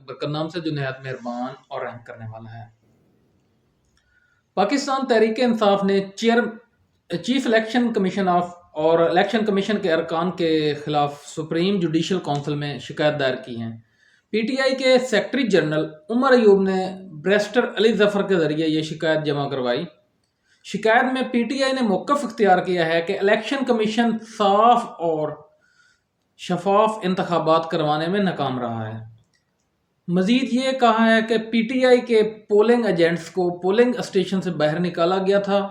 برکت نام سے جو نہایت مہربان اور رحم کرنے والا ہے۔ پاکستان تحریک انصاف نے چیف الیکشن کمیشن اور الیکشن کمیشن کے ارکان کے خلاف سپریم جوڈیشل کونسل میں شکایت دائر کی ہیں۔ پی ٹی آئی کے سیکرٹری جنرل عمر ایوب نے بیرسٹر علی ظفر کے ذریعے یہ شکایت جمع کروائی۔ شکایت میں پی ٹی آئی نے موقف اختیار کیا ہے کہ الیکشن کمیشن صاف اور شفاف انتخابات کروانے میں ناکام رہا ہے۔ مزید یہ کہا ہے کہ پی ٹی آئی کے پولنگ ایجنٹس کو پولنگ اسٹیشن سے باہر نکالا گیا تھا،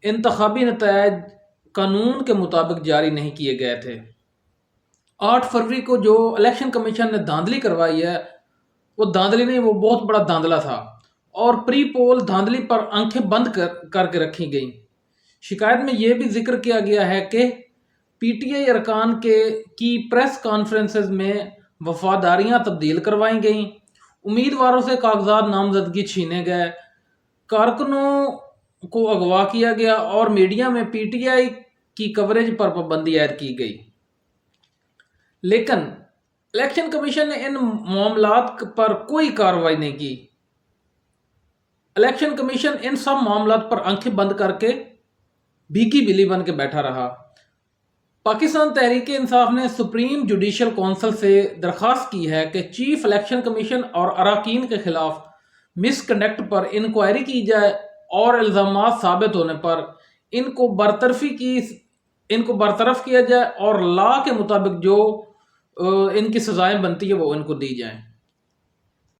انتخابی نتائج قانون کے مطابق جاری نہیں کیے گئے تھے۔ 8 فروری کو جو الیکشن کمیشن نے دھاندلی کروائی ہے وہ دھاندلی نہیں، وہ بہت بڑا دھاندلا تھا، اور پری پول دھاندلی پر آنکھیں بند کر کے رکھی گئیں۔ شکایت میں یہ بھی ذکر کیا گیا ہے کہ پی ٹی آئی ارکان کی پریس کانفرنسز میں وفاداریاں تبدیل کروائی گئیں، امیدواروں سے کاغذات نامزدگی چھینے گئے، کارکنوں کو اغوا کیا گیا اور میڈیا میں پی ٹی آئی کی کوریج پر پابندی عائد کی گئی۔ لیکن الیکشن کمیشن نے ان معاملات پر کوئی کارروائی نہیں کی۔ الیکشن کمیشن ان سب معاملات پر آنکھیں بند کر کے بھیکی بلی بن کے بیٹھا رہا۔ پاکستان تحریک انصاف نے سپریم جوڈیشل کونسل سے درخواست کی ہے کہ چیف الیکشن کمیشن اور اراکین کے خلاف مس کنڈکٹ پر انکوائری کی جائے اور الزامات ثابت ہونے پر ان کو برطرف کیا جائے اور لا کے مطابق جو ان کی سزائیں بنتی ہے وہ ان کو دی جائیں۔